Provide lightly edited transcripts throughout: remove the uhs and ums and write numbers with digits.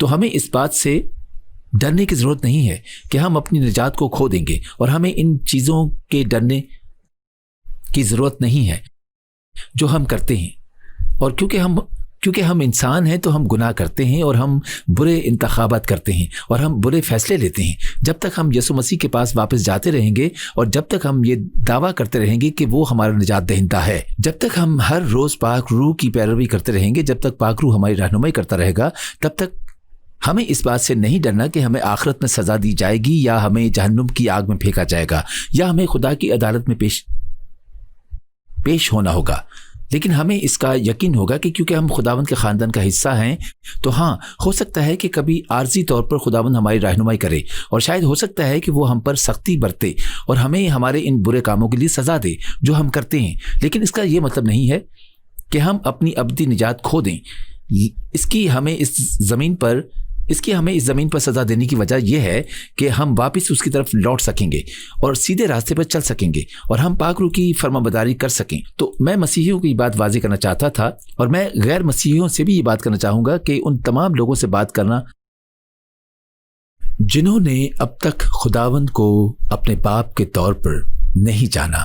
تو ہمیں اس بات سے ڈرنے کی ضرورت نہیں ہے کہ ہم اپنی نجات کو کھو دیں گے، اور ہمیں ان چیزوں کے ڈرنے کی ضرورت نہیں ہے جو ہم کرتے ہیں۔ اور کیونکہ ہم انسان ہیں تو ہم گناہ کرتے ہیں، اور ہم برے انتخابات کرتے ہیں، اور ہم برے فیصلے لیتے ہیں۔ جب تک ہم یسوع مسیح کے پاس واپس جاتے رہیں گے، اور جب تک ہم یہ دعویٰ کرتے رہیں گے کہ وہ ہمارا نجات دہندہ ہے، جب تک ہم ہر روز پاک روح کی پیروی کرتے رہیں گے، جب تک پاک روح ہماری رہنمائی کرتا رہے گا، تب تک ہمیں اس بات سے نہیں ڈرنا کہ ہمیں آخرت میں سزا دی جائے گی، یا ہمیں جہنم کی آگ میں پھینکا جائے گا، یا ہمیں خدا کی عدالت میں پیش ہونا ہوگا۔ لیکن ہمیں اس کا یقین ہوگا کہ کیونکہ ہم خداوند کے خاندان کا حصہ ہیں، تو ہاں، ہو سکتا ہے کہ کبھی عارضی طور پر خداوند ہماری رہنمائی کرے، اور شاید ہو سکتا ہے کہ وہ ہم پر سختی برتے اور ہمیں ہمارے ان برے کاموں کے لیے سزا دے جو ہم کرتے ہیں۔ لیکن اس کا یہ مطلب نہیں ہے کہ ہم اپنی ابدی نجات کھو دیں۔ اس کی ہمیں اس زمین پر سزا دینے کی وجہ یہ ہے کہ ہم واپس اس کی طرف لوٹ سکیں گے اور سیدھے راستے پر چل سکیں گے، اور ہم پاک روح کی فرمانبرداری کر سکیں۔ تو میں مسیحیوں کی بات واضح کرنا چاہتا تھا، اور میں غیر مسیحیوں سے بھی یہ بات کرنا چاہوں گا کہ ان تمام لوگوں سے بات کرنا جنہوں نے اب تک خداوند کو اپنے باپ کے طور پر نہیں جانا،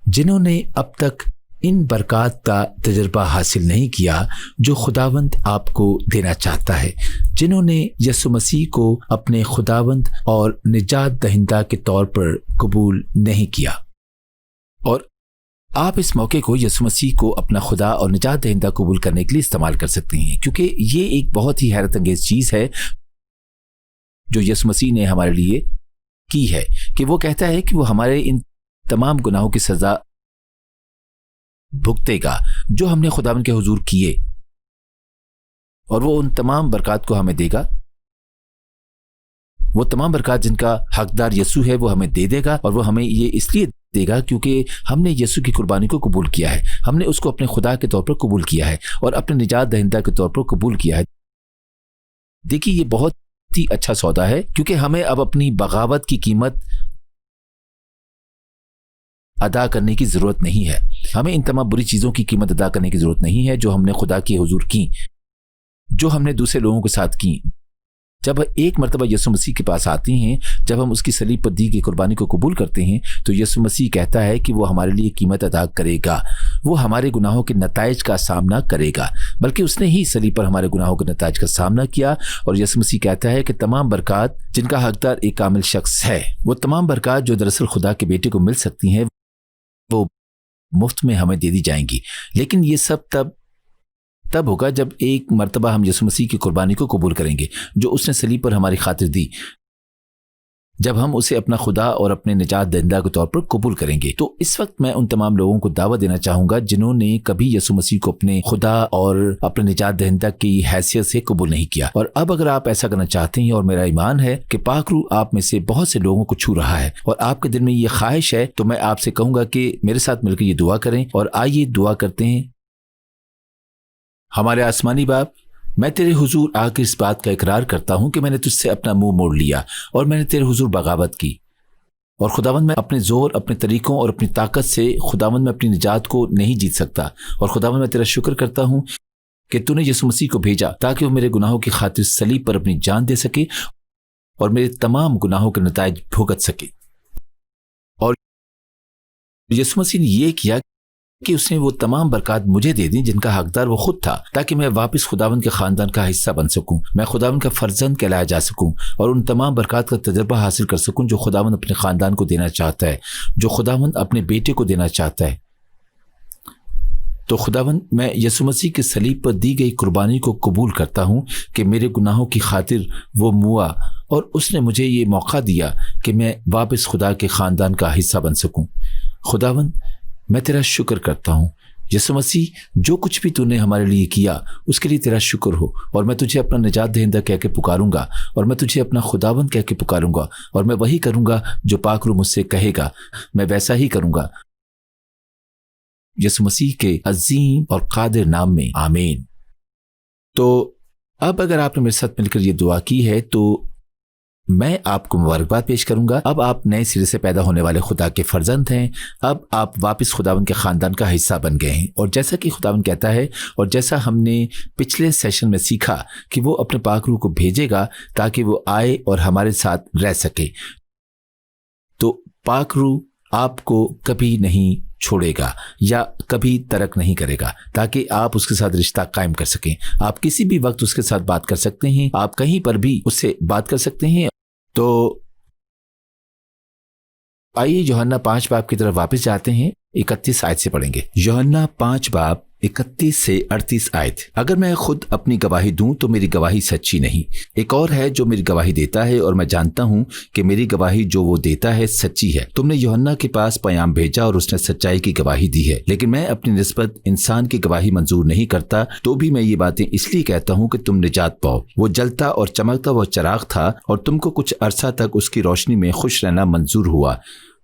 جنہوں نے اب تک ان برکات کا تجربہ حاصل نہیں کیا جو خداوند آپ کو دینا چاہتا ہے، جنہوں نے یسوع مسیح کو اپنے خداوند اور نجات دہندہ کے طور پر قبول نہیں کیا۔ اور آپ اس موقع کو یسوع مسیح کو اپنا خدا اور نجات دہندہ قبول کرنے کے لیے استعمال کر سکتے ہیں، کیونکہ یہ ایک بہت ہی حیرت انگیز چیز ہے جو یسوع مسیح نے ہمارے لیے کی ہے، کہ وہ کہتا ہے کہ وہ ہمارے ان تمام گناہوں کی سزا بھگتے گا جو ہم نے خداوند کے حضور کیے، اور وہ ان تمام برکات کو ہمیں دے گا۔ وہ تمام برکات جن کا حقدار یسوع ہے وہ ہمیں دے دے گا، اور وہ ہمیں یہ اس لیے دے گا کیونکہ ہم نے یسوع کی قربانی کو قبول کیا ہے، ہم نے اس کو اپنے خدا کے طور پر قبول کیا ہے اور اپنے نجات دہندہ کے طور پر قبول کیا ہے۔ دیکھیے، یہ بہت ہی اچھا سودا ہے، کیونکہ ہمیں اب اپنی بغاوت کی قیمت ادا کرنے کی ضرورت نہیں ہے، ہمیں ان تمام بری چیزوں کی قیمت ادا کرنے کی ضرورت نہیں ہے جو ہم نے خدا کے حضور کی، جو ہم نے دوسرے لوگوں کے ساتھ کی۔ جب ایک مرتبہ یسوع مسیح کے پاس آتے ہیں، جب ہم اس کی صلیب پر دی گئی قربانی کو قبول کرتے ہیں، تو یسوع مسیح کہتا ہے کہ وہ ہمارے لیے قیمت ادا کرے گا، وہ ہمارے گناہوں کے نتائج کا سامنا کرے گا، بلکہ اس نے ہی صلیب پر ہمارے گناہوں کے نتائج کا سامنا کیا۔ اور یسوع مسیح کہتا ہے کہ تمام برکات جن کا حقدار ایک کامل شخص ہے، وہ تمام برکات جو دراصل خدا کے بیٹے کو مل سکتی ہیں، وہ مفت میں ہمیں دے دی جائیں گی۔ لیکن یہ سب تب ہوگا جب ایک مرتبہ ہم یسوع مسیح کی قربانی کو قبول کریں گے جو اس نے صلیب پر ہماری خاطر دی، جب ہم اسے اپنا خدا اور اپنے نجات دہندہ کے طور پر قبول کریں گے۔ تو اس وقت میں ان تمام لوگوں کو دعوت دینا چاہوں گا جنہوں نے کبھی یسوع مسیح کو اپنے خدا اور اپنے نجات دہندہ کی حیثیت سے قبول نہیں کیا، اور اب اگر آپ ایسا کرنا چاہتے ہیں، اور میرا ایمان ہے کہ پاک روح آپ میں سے بہت سے لوگوں کو چھو رہا ہے اور آپ کے دل میں یہ خواہش ہے، تو میں آپ سے کہوں گا کہ میرے ساتھ مل کر یہ دعا کریں، اور آئیے دعا کرتے ہیں۔ ہمارے آسمانی باپ، میں تیرے حضور آ کر اس بات کا اقرار کرتا ہوں کہ میں نے تجھ سے اپنا منہ موڑ لیا اور میں نے تیرے حضور بغاوت کی، اور خداوند میں اپنے زور، اپنے طریقوں اور اپنی طاقت سے خداوند میں اپنی نجات کو نہیں جیت سکتا، اور خداوند میں تیرا شکر کرتا ہوں کہ تو نے یسوع مسیح کو بھیجا تاکہ وہ میرے گناہوں کی خاطر صلیب پر اپنی جان دے سکے اور میرے تمام گناہوں کے نتائج بھگت سکے۔ اور یسوع مسیح نے یہ کیا کہ اس نے وہ تمام برکات مجھے دے دیں جن کا حقدار وہ خود تھا، تاکہ میں واپس خداوند کے خاندان کا حصہ بن سکوں، میں خداوند کا فرزند کہلایا جا سکوں، اور ان تمام برکات کا تجربہ حاصل کر سکوں جو خداوند اپنے خاندان کو دینا چاہتا ہے، جو خداوند اپنے بیٹے کو دینا چاہتا ہے۔ تو خداوند، میں یسوع مسیح کے صلیب پر دی گئی قربانی کو قبول کرتا ہوں کہ میرے گناہوں کی خاطر وہ موا، اور اس نے مجھے یہ موقع دیا کہ میں واپس خدا کے خاندان کا حصہ بن سکوں۔ خداوند، میں تیرا شکر کرتا ہوں۔ یسوع مسیح، جو کچھ بھی تو نے ہمارے لیے کیا اس کے لیے تیرا شکر ہو، اور میں تجھے اپنا نجات دہندہ کہہ کے پکاروں گا، اور میں تجھے اپنا خداوند کہہ کے پکاروں گا، اور میں وہی کروں گا جو پاک روح مجھ سے کہے گا، میں ویسا ہی کروں گا، یسوع مسیح کے عظیم اور قادر نام میں، آمین۔ تو اب اگر آپ نے میرے ساتھ مل کر یہ دعا کی ہے تو میں آپ کو مبارکباد پیش کروں گا. اب آپ نئے سرے سے پیدا ہونے والے خدا کے فرزند ہیں. اب آپ واپس خداوند کے خاندان کا حصہ بن گئے ہیں. اور جیسا کہ خداوند کہتا ہے اور جیسا ہم نے پچھلے سیشن میں سیکھا کہ وہ اپنے پاک روح کو بھیجے گا تاکہ وہ آئے اور ہمارے ساتھ رہ سکے. تو پاک روح آپ کو کبھی نہیں چھوڑے گا یا کبھی ترک نہیں کرے گا تاکہ آپ اس کے ساتھ رشتہ قائم کر سکیں. آپ کسی بھی وقت اس کے ساتھ بات کر سکتے ہیں. آپ کہیں پر بھی اس سے بات کر سکتے ہیں. تو آئیے یوحنا 5 باب کی طرف واپس جاتے ہیں. 31 آیت سے پڑھیں گے. یوحنا 5 باب 31 سے 38 آیت. اگر میں خود اپنی گواہی دوں تو میری گواہی سچی نہیں. ایک اور ہے جو میری گواہی دیتا ہے اور میں جانتا ہوں کہ میری گواہی جو وہ دیتا ہے سچی ہے. تم نے یوحنا کے پاس پیام بھیجا اور اس نے سچائی کی گواہی دی ہے. لیکن میں اپنی نسبت انسان کی گواہی منظور نہیں کرتا. تو بھی میں یہ باتیں اس لیے کہتا ہوں کہ تم نجات پاؤ. وہ جلتا اور چمکتا وہ چراغ تھا اور تم کو کچھ عرصہ تک اس کی روشنی میں خوش رہنا منظور ہوا.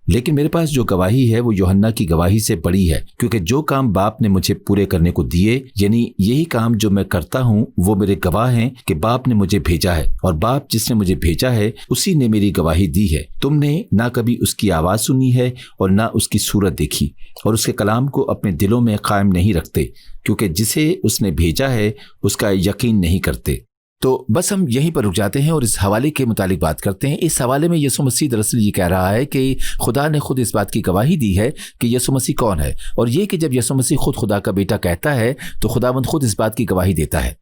لیکن میرے پاس جو گواہی ہے وہ یوحنا کی گواہی سے بڑی ہے، کیونکہ جو کام باپ نے مجھے پورے کرنے کو دیے، یعنی یہی کام جو میں کرتا ہوں، وہ میرے گواہ ہیں کہ باپ نے مجھے بھیجا ہے، اور باپ جس نے مجھے بھیجا ہے اسی نے میری گواہی دی ہے. تم نے نہ کبھی اس کی آواز سنی ہے اور نہ اس کی صورت دیکھی، اور اس کے کلام کو اپنے دلوں میں قائم نہیں رکھتے، کیونکہ جسے اس نے بھیجا ہے اس کا یقین نہیں کرتے. تو بس ہم یہیں پر رک جاتے ہیں اور اس حوالے کے متعلق بات کرتے ہیں. اس حوالے میں یسوع مسیح دراصل یہ کہہ رہا ہے کہ خدا نے خود اس بات کی گواہی دی ہے کہ یسوع مسیح کون ہے، اور یہ کہ جب یسوع مسیح خود خدا کا بیٹا کہتا ہے تو خداوند خود اس بات کی گواہی دیتا ہے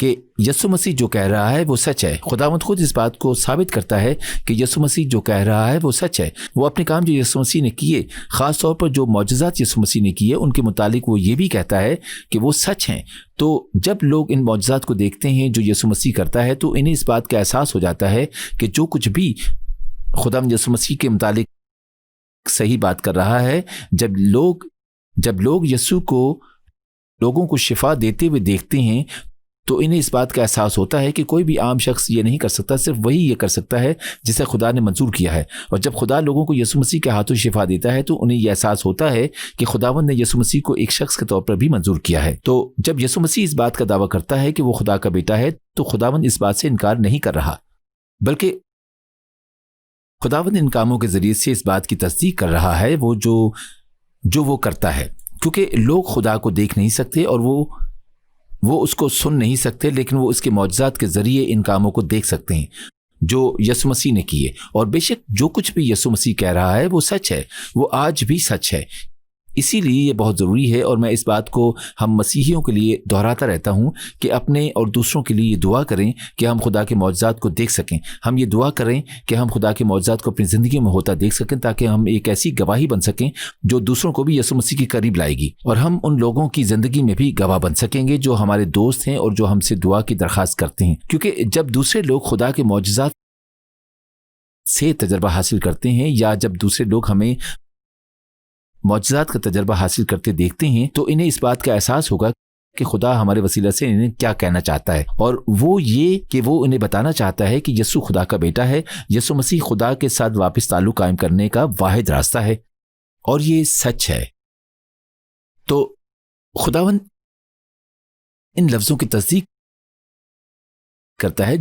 کہ یسوع مسیح جو کہہ رہا ہے وہ سچ ہے. خداوند خود اس بات کو ثابت کرتا ہے کہ یسوع مسیح جو کہہ رہا ہے وہ سچ ہے. وہ اپنے کام جو یسوع مسیح نے کیے، خاص طور پر جو معجزات یسوع مسیح نے کیے، ان کے متعلق وہ یہ بھی کہتا ہے کہ وہ سچ ہیں. تو جب لوگ ان معجزات کو دیکھتے ہیں جو یسوع مسیح کرتا ہے تو انہیں اس بات کا احساس ہو جاتا ہے کہ جو کچھ بھی خداوند یسوع مسیح کے متعلق صحیح بات کر رہا ہے. جب لوگ یسوع کو لوگوں کو شفا دیتے ہوئے دیکھتے ہیں تو انہیں اس بات کا احساس ہوتا ہے کہ کوئی بھی عام شخص یہ نہیں کر سکتا، صرف وہی یہ کر سکتا ہے جسے خدا نے منظور کیا ہے. اور جب خدا لوگوں کو یسوع مسیح کے ہاتھوں شفا دیتا ہے تو انہیں یہ احساس ہوتا ہے کہ خداوند نے یسوع مسیح کو ایک شخص کے طور پر بھی منظور کیا ہے. تو جب یسوع مسیح اس بات کا دعویٰ کرتا ہے کہ وہ خدا کا بیٹا ہے تو خداوند اس بات سے انکار نہیں کر رہا، بلکہ خداوند ان کاموں کے ذریعے سے اس بات کی تصدیق کر رہا ہے وہ جو وہ کرتا ہے. کیونکہ لوگ خدا کو دیکھ نہیں سکتے اور وہ اس کو سن نہیں سکتے، لیکن وہ اس کے معجزات کے ذریعے ان کاموں کو دیکھ سکتے ہیں جو یسوع مسیح نے کیے. اور بے شک جو کچھ بھی یسوع مسیح کہہ رہا ہے وہ سچ ہے، وہ آج بھی سچ ہے. اسی لیے یہ بہت ضروری ہے، اور میں اس بات کو ہم مسیحیوں کے لیے دہراتا رہتا ہوں کہ اپنے اور دوسروں کے لیے یہ دعا کریں کہ ہم خدا کے معجزات کو دیکھ سکیں. ہم یہ دعا کریں کہ ہم خدا کے معجزات کو اپنی زندگی میں ہوتا دیکھ سکیں، تاکہ ہم ایک ایسی گواہی بن سکیں جو دوسروں کو بھی یسوع مسیح کے قریب لائے گی، اور ہم ان لوگوں کی زندگی میں بھی گواہ بن سکیں گے جو ہمارے دوست ہیں اور جو ہم سے دعا کی درخواست کرتے ہیں. کیونکہ جب دوسرے لوگ خدا کے معجزات سے تجربہ حاصل کرتے ہیں، یا جب دوسرے لوگ ہمیں معجزات کا تجربہ حاصل کرتے دیکھتے ہیں، تو انہیں اس بات کا احساس ہوگا کہ خدا ہمارے وسیلہ سے انہیں کیا کہنا چاہتا ہے. اور وہ یہ کہ وہ انہیں بتانا چاہتا ہے کہ یسوع خدا کا بیٹا ہے، یسوع مسیح خدا کے ساتھ واپس تعلق قائم کرنے کا واحد راستہ ہے، اور یہ سچ ہے. تو خداوند ان لفظوں کی تصدیق کرتا ہے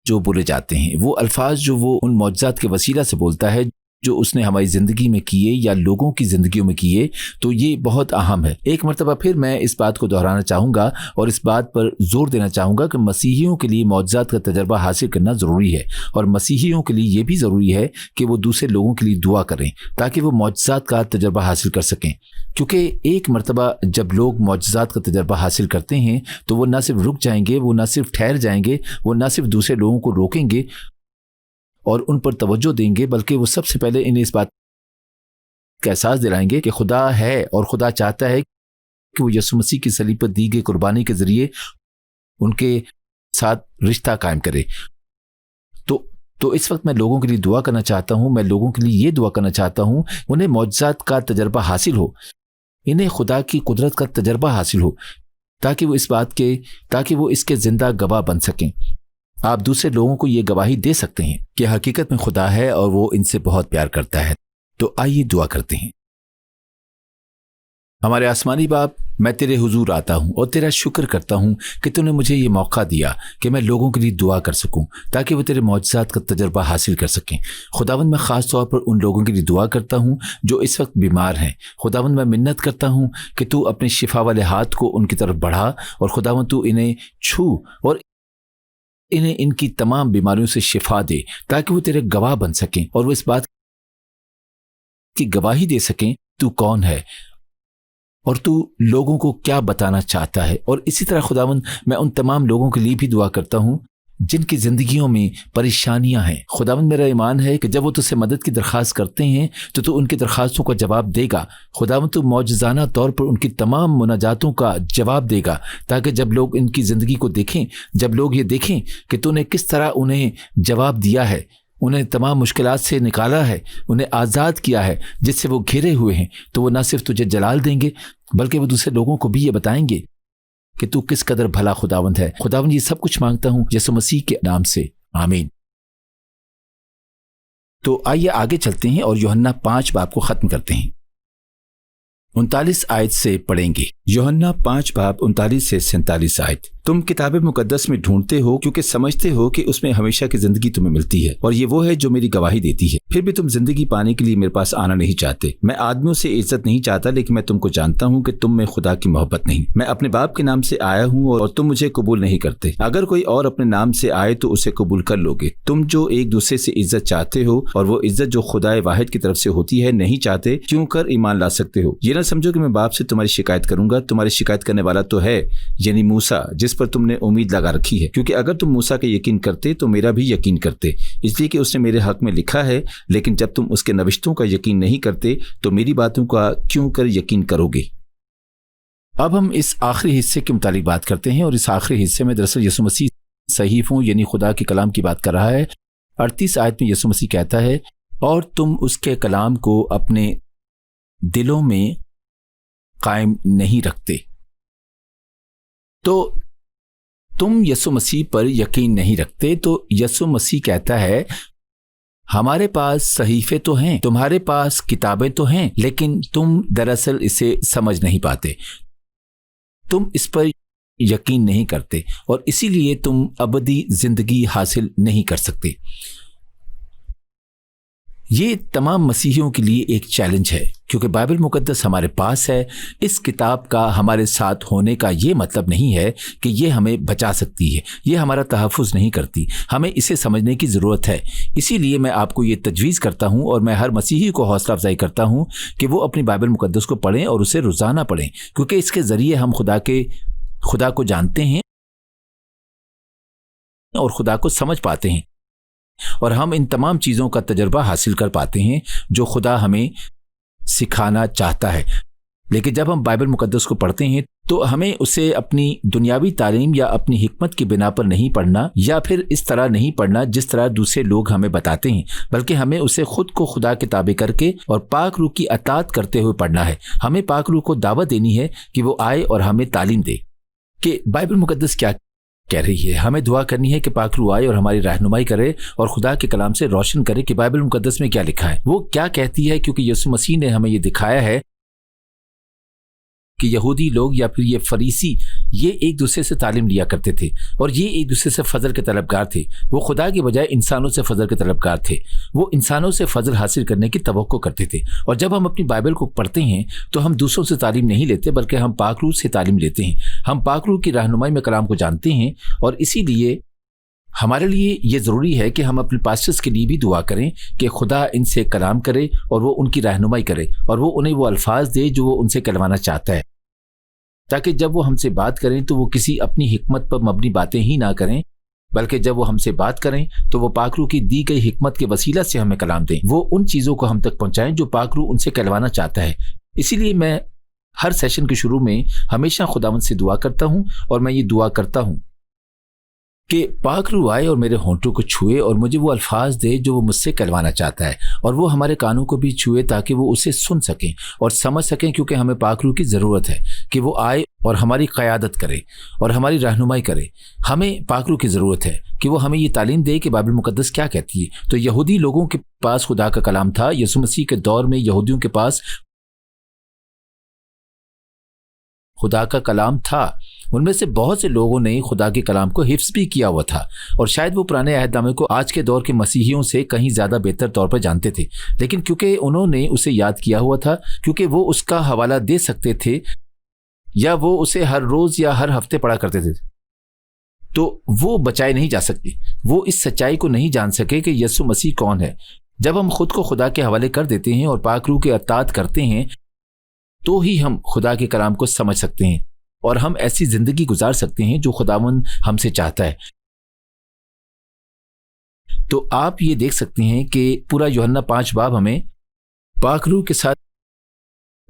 جو بولے جاتے ہیں. وہ الفاظ جو وہ ان معجزات کے وسیلہ سے بولتا ہے جو اس نے ہماری زندگی میں کیے یا لوگوں کی زندگیوں میں کیے، تو یہ بہت اہم ہے. ایک مرتبہ پھر میں اس بات کو دہرانا چاہوں گا اور اس بات پر زور دینا چاہوں گا کہ مسیحیوں کے لیے معجزات کا تجربہ حاصل کرنا ضروری ہے، اور مسیحیوں کے لیے یہ بھی ضروری ہے کہ وہ دوسرے لوگوں کے لیے دعا کریں تاکہ وہ معجزات کا تجربہ حاصل کر سکیں. کیونکہ ایک مرتبہ جب لوگ معجزات کا تجربہ حاصل کرتے ہیں تو وہ نہ صرف رک جائیں گے، وہ نہ صرف ٹھہر جائیں گے، وہ نہ صرف دوسرے لوگوں کو روکیں گے اور ان پر توجہ دیں گے، بلکہ وہ سب سے پہلے انہیں اس بات کا احساس دلائیں گے کہ خدا ہے، اور خدا چاہتا ہے کہ وہ یسوع مسیح کی صلیب پر دی گئی قربانی کے ذریعے ان کے ساتھ رشتہ قائم کرے. تو اس وقت میں لوگوں کے لیے دعا کرنا چاہتا ہوں، میں لوگوں کے لیے یہ دعا کرنا چاہتا ہوں انہیں معجزات کا تجربہ حاصل ہو، انہیں خدا کی قدرت کا تجربہ حاصل ہو، تاکہ وہ اس کے زندہ گواہ بن سکیں. آپ دوسرے لوگوں کو یہ گواہی دے سکتے ہیں کہ حقیقت میں خدا ہے اور وہ ان سے بہت پیار کرتا ہے. تو آئیے دعا کرتے ہیں. ہمارے آسمانی باپ، میں تیرے حضور آتا ہوں اور تیرا شکر کرتا ہوں کہ تو نے مجھے یہ موقع دیا کہ میں لوگوں کے لیے دعا کر سکوں تاکہ وہ تیرے معجزات کا تجربہ حاصل کر سکیں۔ خداوند، میں خاص طور پر ان لوگوں کے لیے دعا کرتا ہوں جو اس وقت بیمار ہیں۔ خداوند، میں منت کرتا ہوں کہ تو اپنے شفا والے ہاتھ کو ان کی طرف بڑھا، اور خداوند تو انہیں چھو اور انہیں ان کی تمام بیماریوں سے شفا دے تاکہ وہ تیرے گواہ بن سکیں اور وہ اس بات کی گواہی دے سکیں تو کون ہے اور تو لوگوں کو کیا بتانا چاہتا ہے۔ اور اسی طرح خداوند، میں ان تمام لوگوں کے لیے بھی دعا کرتا ہوں جن کی زندگیوں میں پریشانیاں ہیں۔ خداوند، میرا ایمان ہے کہ جب وہ تجھ سے مدد کی درخواست کرتے ہیں تو ان کی درخواستوں کا جواب دے گا۔ خداوند، تو معجزانہ طور پر ان کی تمام مناجاتوں کا جواب دے گا تاکہ جب لوگ ان کی زندگی کو دیکھیں، جب لوگ یہ دیکھیں کہ تو نے کس طرح انہیں جواب دیا ہے، انہیں تمام مشکلات سے نکالا ہے، انہیں آزاد کیا ہے جس سے وہ گھرے ہوئے ہیں، تو وہ نہ صرف تجھے جلال دیں گے بلکہ وہ دوسرے لوگوں کو بھی یہ بتائیں گے کہ تو کس قدر بھلا خداوند ہے۔ خداوند، یہ سب کچھ مانگتا ہوں یسوع مسیح کے نام سے، آمین۔ تو آئیے آگے چلتے ہیں اور یوحنا 5 باب کو ختم کرتے ہیں۔ 39 آیت سے پڑھیں گے۔ یوحنا 5 باب 39 سے 47 آیت۔ تم کتاب مقدس میں ڈھونڈتے ہو کیونکہ سمجھتے ہو کہ اس میں ہمیشہ کی زندگی تمہیں ملتی ہے، اور یہ وہ ہے جو میری گواہی دیتی ہے۔ پھر بھی تم زندگی پانے کے لیے میرے پاس آنا نہیں چاہتے۔ میں آدمیوں سے عزت نہیں چاہتا، لیکن میں تم کو جانتا ہوں کہ تم میں خدا کی محبت نہیں۔ میں اپنے باپ کے نام سے آیا ہوں اور تم مجھے قبول نہیں کرتے۔ اگر کوئی اور اپنے نام سے آئے تو اسے قبول کر لو گے۔ تم جو ایک دوسرے سے عزت چاہتے ہو اور وہ عزت جو خدا واحد کی طرف سے ہوتی ہے نہیں چاہتے، کیوں کر ایمان لا سکتے ہو؟ یہ نہ سمجھو کہ میں باپ سے تمہاری شکایت کروں گا۔ تمہاری شکایت کرنے والا تو ہے، یعنی موسیٰ، جس پر تم نے امید لگا رکھی ہے، کیونکہ اگر تم موسیٰ کا یقین کرتے تو میرا بھی یقین کرتے، اس لیے کہ اس نے میرے حق میں لکھا ہے۔ لیکن جب تم اس کے نوشتوں کا یقین نہیں کرتے تو میری باتوں کا کیوں کر یقین کرو گے؟ اب ہم اس آخری حصے کے متعلق بات کرتے ہیں، اور اس آخری حصے میں دراصل یسوع مسیح صحیفوں یعنی خدا کے کلام کی بات کر رہا ہے۔ 38 آیت میں یسوع مسیح کہتا ہے، اور تم اس کے کلام کو اپنے دلوں میں قائم نہیں رکھتے۔ تو تم یسوع مسیح پر یقین نہیں رکھتے، تو یسوع مسیح کہتا ہے ہمارے پاس صحیفے تو ہیں، تمہارے پاس کتابیں تو ہیں، لیکن تم دراصل اسے سمجھ نہیں پاتے، تم اس پر یقین نہیں کرتے، اور اسی لیے تم ابدی زندگی حاصل نہیں کر سکتے۔ یہ تمام مسیحیوں کے لیے ایک چیلنج ہے، کیونکہ بائبل مقدس ہمارے پاس ہے۔ اس کتاب کا ہمارے ساتھ ہونے کا یہ مطلب نہیں ہے کہ یہ ہمیں بچا سکتی ہے، یہ ہمارا تحفظ نہیں کرتی، ہمیں اسے سمجھنے کی ضرورت ہے۔ اسی لیے میں آپ کو یہ تجویز کرتا ہوں، اور میں ہر مسیحی کو حوصلہ افزائی کرتا ہوں کہ وہ اپنی بائبل مقدس کو پڑھیں اور اسے روزانہ پڑھیں، کیونکہ اس کے ذریعے ہم خدا کو جانتے ہیں اور خدا کو سمجھ پاتے ہیں، اور ہم ان تمام چیزوں کا تجربہ حاصل کر پاتے ہیں جو خدا ہمیں سکھانا چاہتا ہے۔ لیکن جب ہم بائبل مقدس کو پڑھتے ہیں تو ہمیں اسے اپنی دنیاوی تعلیم یا اپنی حکمت کی بنا پر نہیں پڑھنا، یا پھر اس طرح نہیں پڑھنا جس طرح دوسرے لوگ ہمیں بتاتے ہیں، بلکہ ہمیں اسے خود کو خدا کے تابع کر کے اور پاک روح کی اطاعت کرتے ہوئے پڑھنا ہے۔ ہمیں پاک روح کو دعوت دینی ہے کہ وہ آئے اور ہمیں تعلیم دے کہ بائبل مقدس کیا کہہ رہی ہے۔ ہمیں دعا کرنی ہے کہ پاک روح آئے اور ہماری رہنمائی کرے اور خدا کے کلام سے روشن کرے کہ بائبل مقدس میں کیا لکھا ہے، وہ کیا کہتی ہے، کیونکہ یسوع مسیح نے ہمیں یہ دکھایا ہے کہ یہودی لوگ یا پھر یہ فریسی یہ ایک دوسرے سے تعلیم لیا کرتے تھے، اور یہ ایک دوسرے سے فضل کے طلبگار تھے۔ وہ خدا کے بجائے انسانوں سے فضل کے طلبگار تھے، وہ انسانوں سے فضل حاصل کرنے کی توقع کرتے تھے۔ اور جب ہم اپنی بائبل کو پڑھتے ہیں تو ہم دوسروں سے تعلیم نہیں لیتے، بلکہ ہم پاک روح سے تعلیم لیتے ہیں۔ ہم پاک روح کی رہنمائی میں کلام کو جانتے ہیں، اور اسی لیے ہمارے لیے یہ ضروری ہے کہ ہم اپنے پاسٹرز کے لیے بھی دعا کریں کہ خدا ان سے کلام کرے اور وہ ان کی رہنمائی کرے، اور وہ انہیں وہ الفاظ دے جو وہ ان سے کہلوانا چاہتا ہے، تاکہ جب وہ ہم سے بات کریں تو وہ کسی اپنی حکمت پر مبنی باتیں ہی نہ کریں، بلکہ جب وہ ہم سے بات کریں تو وہ پاک روح کی دی گئی حکمت کے وسیلہ سے ہمیں کلام دیں، وہ ان چیزوں کو ہم تک پہنچائیں جو پاک روح ان سے کہلوانا چاہتا ہے۔ اسی لیے میں ہر سیشن کے شروع میں ہمیشہ خداوند سے دعا کرتا ہوں، اور میں یہ دعا کرتا ہوں کہ پاک روح آئے اور میرے ہونٹوں کو چھوئے اور مجھے وہ الفاظ دے جو وہ مجھ سے کہلوانا چاہتا ہے، اور وہ ہمارے کانوں کو بھی چھوئے تاکہ وہ اسے سن سکیں اور سمجھ سکیں، کیونکہ ہمیں پاک روح کی ضرورت ہے کہ وہ آئے اور ہماری قیادت کرے اور ہماری رہنمائی کرے۔ ہمیں پاک روح کی ضرورت ہے کہ وہ ہمیں یہ تعلیم دے کہ بائبل مقدس کیا کہتی ہے۔ تو یہودی لوگوں کے پاس خدا کا کلام تھا، یسوع مسیح کے دور میں یہودیوں کے پاس خدا کا کلام تھا ان میں سے بہت سے لوگوں نے خدا کے کلام کو حفظ بھی کیا ہوا تھا، اور شاید وہ پرانے عہد نامے کو آج کے دور کے مسیحیوں سے کہیں زیادہ بہتر طور پر جانتے تھے، لیکن کیونکہ انہوں نے اسے یاد کیا ہوا تھا، کیونکہ وہ اس کا حوالہ دے سکتے تھے یا وہ اسے ہر روز یا ہر ہفتے پڑھا کرتے تھے، تو وہ بچائے نہیں جا سکتے۔ وہ اس سچائی کو نہیں جان سکے کہ یسوع مسیح کون ہے۔ جب ہم خود کو خدا کے حوالے کر دیتے ہیں اور پاک روح کے اطاعت کرتے ہیں تو ہی ہم خدا کے کلام کو سمجھ سکتے ہیں اور ہم ایسی زندگی گزار سکتے ہیں جو خداوند ہم سے چاہتا ہے۔ تو آپ یہ دیکھ سکتے ہیں کہ پورا یوحنا 5 باب ہمیں پاک روح کے ساتھ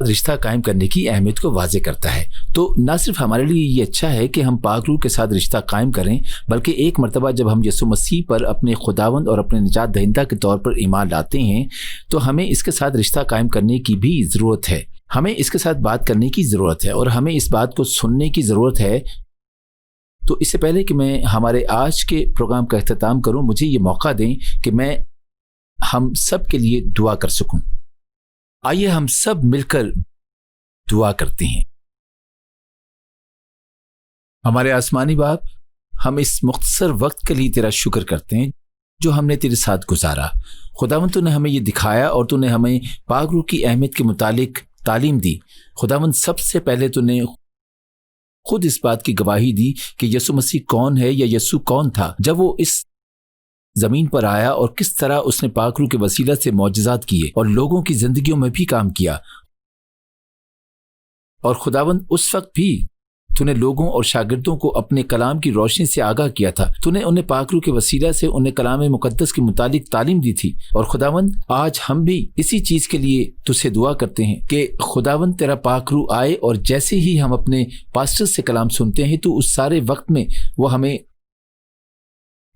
رشتہ قائم کرنے کی اہمیت کو واضح کرتا ہے۔ تو نہ صرف ہمارے لیے یہ اچھا ہے کہ ہم پاک روح کے ساتھ رشتہ قائم کریں، بلکہ ایک مرتبہ جب ہم یسوع مسیح پر اپنے خداوند اور اپنے نجات دہندہ کے طور پر ایمان لاتے ہیں تو ہمیں اس کے ساتھ رشتہ قائم کرنے کی بھی ضرورت ہے۔ ہمیں اس کے ساتھ بات کرنے کی ضرورت ہے اور ہمیں اس بات کو سننے کی ضرورت ہے۔ تو اس سے پہلے کہ میں ہمارے آج کے پروگرام کا اختتام کروں، مجھے یہ موقع دیں کہ میں ہم سب کے لیے دعا کر سکوں۔ آئیے ہم سب مل کر دعا کرتے ہیں۔ ہمارے آسمانی باپ، ہم اس مختصر وقت کے لیے تیرا شکر کرتے ہیں جو ہم نے تیرے ساتھ گزارا۔ خداوند تو نے ہمیں یہ دکھایا اور تو نے ہمیں پاک روح کی اہمیت کے متعلق تعلیم دی۔ خداوند سب سے پہلے تو نے خود اس بات کی گواہی دی کہ یسوع مسیح کون ہے یا یسوع کون تھا جب وہ اس زمین پر آیا، اور کس طرح اس نے پاک روح کے وسیلہ سے معجزات کیے اور لوگوں کی زندگیوں میں بھی کام کیا۔ اور خداوند اس وقت بھی تو نے لوگوں اور شاگردوں کو اپنے کلام کی روشنی سے آگاہ کیا تھا۔ تو نے انہیں پاک روح کے وسیلہ سے انہیں کلام مقدس کے متعلق تعلیم دی تھی۔ اور خداوند آج ہم بھی اسی چیز کے لیے تجھ سے دعا کرتے ہیں کہ خداوند تیرا پاک روح آئے، اور جیسے ہی ہم اپنے پاسٹر سے کلام سنتے ہیں تو اس سارے وقت میں وہ ہمیں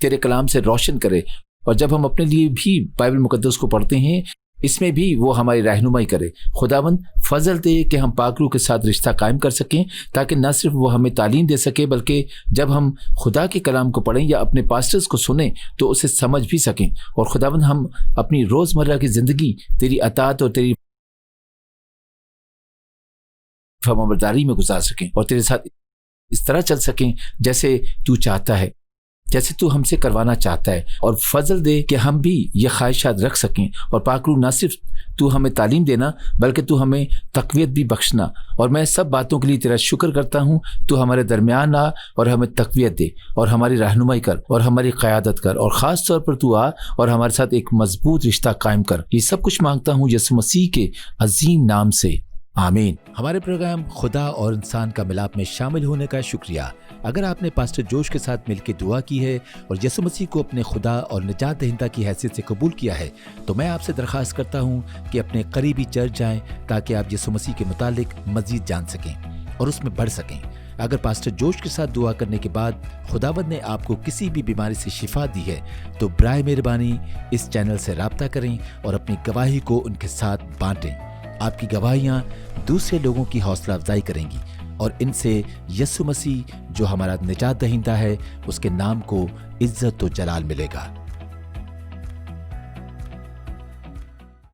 تیرے کلام سے روشن کرے، اور جب ہم اپنے لیے بھی بائبل مقدس کو پڑھتے ہیں اس میں بھی وہ ہماری رہنمائی کرے۔ خداوند فضل دے کہ ہم پاک روح کے ساتھ رشتہ قائم کر سکیں، تاکہ نہ صرف وہ ہمیں تعلیم دے سکے بلکہ جب ہم خدا کے کلام کو پڑھیں یا اپنے پاسٹرز کو سنیں تو اسے سمجھ بھی سکیں، اور خداوند ہم اپنی روزمرہ کی زندگی تیری اطاعت اور تیری فرمانبرداری میں گزار سکیں، اور تیرے ساتھ اس طرح چل سکیں جیسے تو چاہتا ہے، جیسے تو ہم سے کروانا چاہتا ہے۔ اور فضل دے کہ ہم بھی یہ خواہشات رکھ سکیں، اور پاک روح نہ صرف تو ہمیں تعلیم دینا بلکہ تو ہمیں تقویت بھی بخشنا۔ اور میں سب باتوں کے لیے تیرا شکر کرتا ہوں۔ تو ہمارے درمیان آ اور ہمیں تقویت دے اور ہماری رہنمائی کر اور ہماری قیادت کر، اور خاص طور پر تو آ اور ہمارے ساتھ ایک مضبوط رشتہ قائم کر۔ یہ سب کچھ مانگتا ہوں یسوع مسیح کے عظیم نام سے، آمین۔ ہمارے پروگرام خدا اور انسان کا ملاپ میں شامل ہونے کا شکریہ۔ اگر آپ نے پاسٹر جوش کے ساتھ مل کے دعا کی ہے اور یسوع مسیح کو اپنے خدا اور نجات دہندہ کی حیثیت سے قبول کیا ہے تو میں آپ سے درخواست کرتا ہوں کہ اپنے قریبی چرچ جائیں تاکہ آپ یسوع مسیح کے متعلق مزید جان سکیں اور اس میں بڑھ سکیں۔ اگر پاسٹر جوش کے ساتھ دعا کرنے کے بعد خداوند نے آپ کو کسی بھی بیماری سے شفا دی ہے تو برائے مہربانی اس چینل سے رابطہ کریں اور اپنی گواہی کو ان کے ساتھ بانٹیں۔ آپ کی گواہیاں دوسرے لوگوں کی حوصلہ افزائی کریں گی اور ان سے یسوع مسیح جو ہمارا نجات دہندہ ہے اس کے نام کو عزت و جلال ملے گا۔